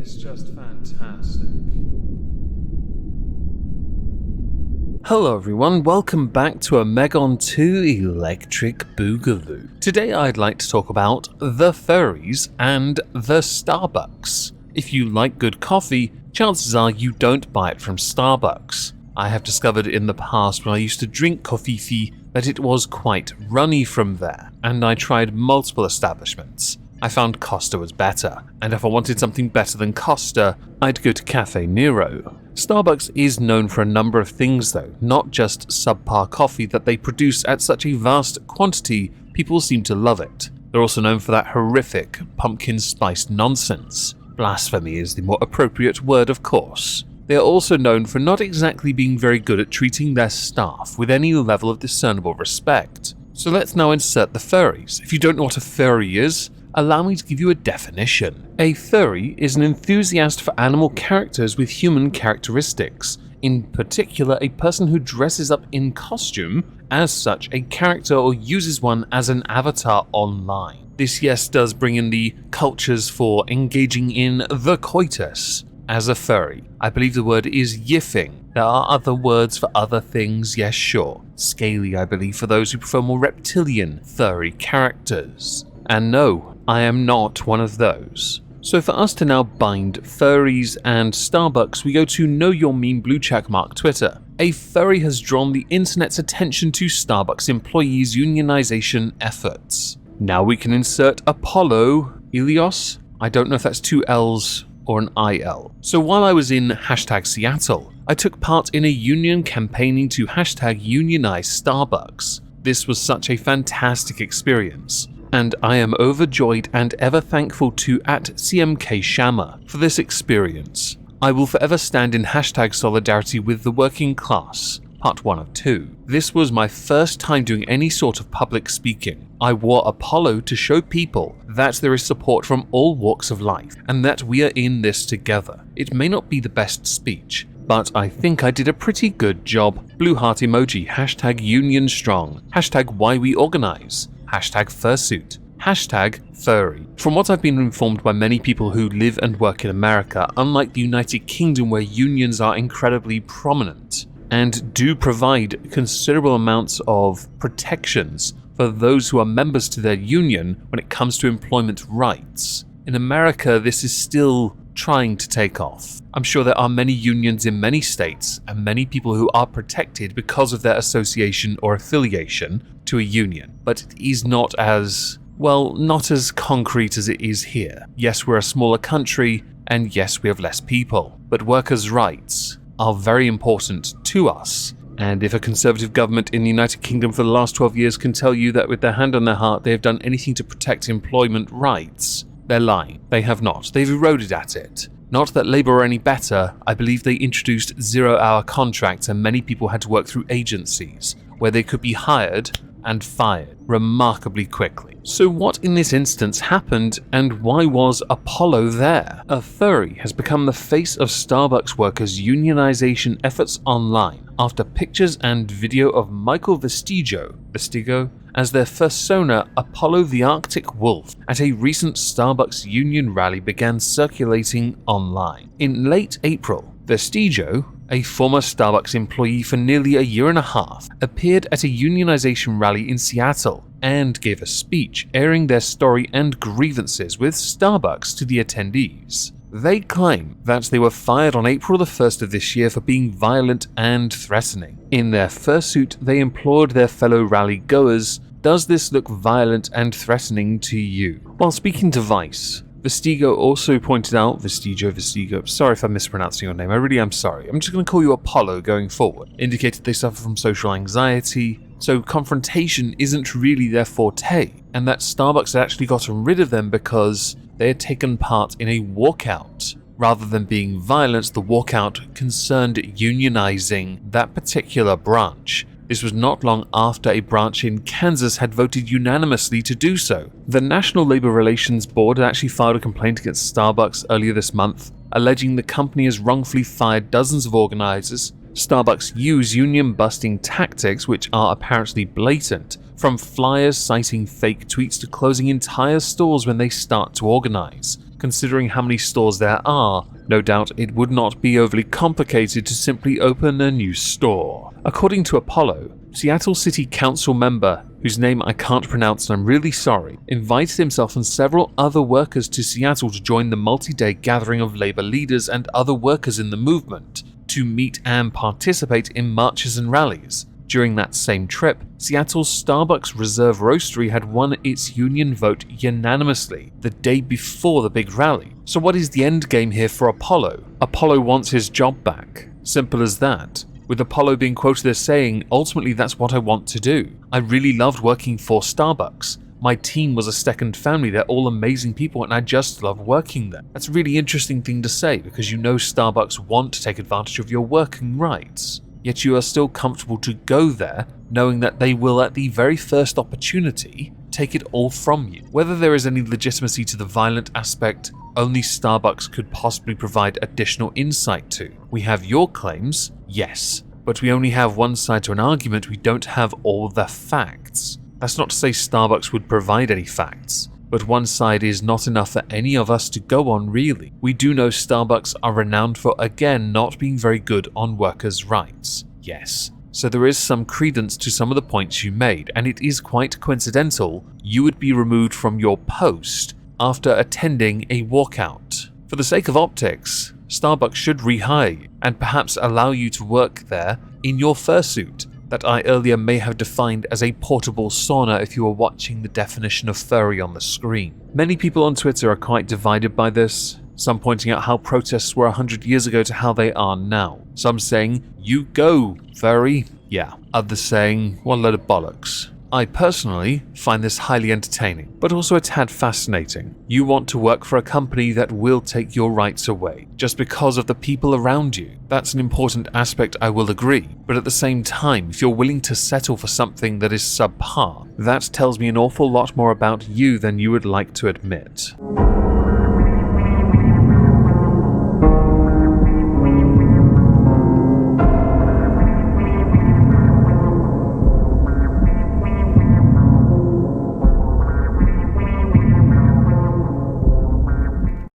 is just fantastic. Hello everyone, welcome back to Omegon 2 Electric Boogaloo. Today I'd like to talk about the furries and the Starbucks. If you like good coffee, chances are you don't buy it from Starbucks. I have discovered in the past when I used to drink coffee that it was quite runny from there, and I tried multiple establishments. I found Costa was better, and if I wanted something better than Costa, I'd go to Cafe Nero. Starbucks is known for a number of things though, not just subpar coffee that they produce at such a vast quantity, people seem to love it. They're also known for that horrific pumpkin spiced nonsense. Blasphemy is the more appropriate word, of course. They are also known for not exactly being very good at treating their staff with any level of discernible respect. So let's now insert the furries. If you don't know what a furry is, allow me to give you a definition. A furry is an enthusiast for animal characters with human characteristics. In particular, a person who dresses up in costume as such a character or uses one as an avatar online. This, yes, does bring in the cultures for engaging in the coitus as a furry. I believe the word is yiffing. There are other words for other things, yes, sure. Scaly, I believe, for those who prefer more reptilian furry characters. And no, I am not one of those. So for us to now bind furries and Starbucks, we go to Know Your Meme Blue Checkmark Twitter. A furry has drawn the internet's attention to Starbucks employees' unionization efforts. Now we can insert Apollo Ilios. I don't know if that's two L's or an IL. So while I was in #Seattle, I took part in a union campaigning to #Unionize Starbucks. This was such a fantastic experience, and I am overjoyed and ever thankful to @CMK Shama for this experience. I will forever stand in #solidarity with the working class, part 1 of 2. This was my first time doing any sort of public speaking. I wore Apollo to show people that there is support from all walks of life, and that we are in this together. It may not be the best speech, but I think I did a pretty good job. Blue heart emoji, #Union Strong, #Why We Organize, #Fursuit, #Furry. From what I've been informed by many people who live and work in America, unlike the United Kingdom where unions are incredibly prominent and do provide considerable amounts of protections for those who are members to their union when it comes to employment rights, in America this is still trying to take off. I'm sure there are many unions in many states and many people who are protected because of their association or affiliation to a union, but it is not as concrete as it is here. Yes, we're a smaller country, and yes, we have less people, but workers' rights are very important to us. And if a Conservative government in the United Kingdom for the last 12 years can tell you that with their hand on their heart they have done anything to protect employment rights, they're lying. They have not. They've eroded at it. Not that Labour are any better. I believe they introduced 0-hour contracts and many people had to work through agencies where they could be hired and fired remarkably quickly. So what in this instance happened, and why was Apollo there? A furry has become the face of Starbucks workers' unionization efforts online after pictures and video of Michael Vestigo as their persona Apollo the Arctic Wolf at a recent Starbucks union rally began circulating online. In late April, Vestigo, a former Starbucks employee for nearly a year and a half, appeared at a unionization rally in Seattle and gave a speech airing their story and grievances with Starbucks to the attendees. They claim that they were fired on April the 1st of this year for being violent and threatening. In their fursuit, they implored their fellow rally goers, "Does this look violent and threatening to you?" While speaking to Vice, Vestigo also pointed out, Vestigo, sorry if I'm mispronouncing your name, I really am sorry. I'm just going to call you Apollo going forward. Indicated they suffer from social anxiety, so confrontation isn't really their forte, and that Starbucks had actually gotten rid of them because they had taken part in a walkout. Rather than being violent, the walkout concerned unionizing that particular branch. This was not long after a branch in Kansas had voted unanimously to do so. The National Labor Relations Board had actually filed a complaint against Starbucks earlier this month, alleging the company has wrongfully fired dozens of organizers. Starbucks use union-busting tactics which are apparently blatant, from flyers citing fake tweets to closing entire stores when they start to organize, Considering how many stores there are, no doubt it would not be overly complicated to simply open a new store. According to Apollo, Seattle City Council member, whose name I can't pronounce and I'm really sorry, invited himself and several other workers to Seattle to join the multi-day gathering of labor leaders and other workers in the movement to meet and participate in marches and rallies. During that same trip, Seattle's Starbucks Reserve Roastery had won its union vote unanimously the day before the big rally. So what is the end game here for Apollo? Apollo wants his job back. Simple as that. With Apollo being quoted as saying, ultimately that's what I want to do. I really loved working for Starbucks. My team was a second family, they're all amazing people and I just love working there. That's a really interesting thing to say because you know Starbucks want to take advantage of your working rights. Yet you are still comfortable to go there knowing that they will at the very first opportunity take it all from you. Whether there is any legitimacy to the violent aspect, only Starbucks could possibly provide additional insight to. We have your claims, yes, but we only have one side to an argument, we don't have all the facts. That's not to say Starbucks would provide any facts, but one side is not enough for any of us to go on really. We do know Starbucks are renowned for again not being very good on workers' rights. Yes. So there is some credence to some of the points you made, and it is quite coincidental you would be removed from your post after attending a walkout. For the sake of optics, Starbucks should rehire you and perhaps allow you to work there in your fursuit that I earlier may have defined as a portable sauna if you were watching the definition of furry on the screen. Many people on Twitter are quite divided by this, some pointing out how protests were 100 years ago to how they are now. Some saying, you go, furry. Yeah. Others saying, what a load of bollocks. I personally find this highly entertaining, but also a tad fascinating. You want to work for a company that will take your rights away, just because of the people around you. That's an important aspect, I will agree, but at the same time, if you're willing to settle for something that is subpar, that tells me an awful lot more about you than you would like to admit.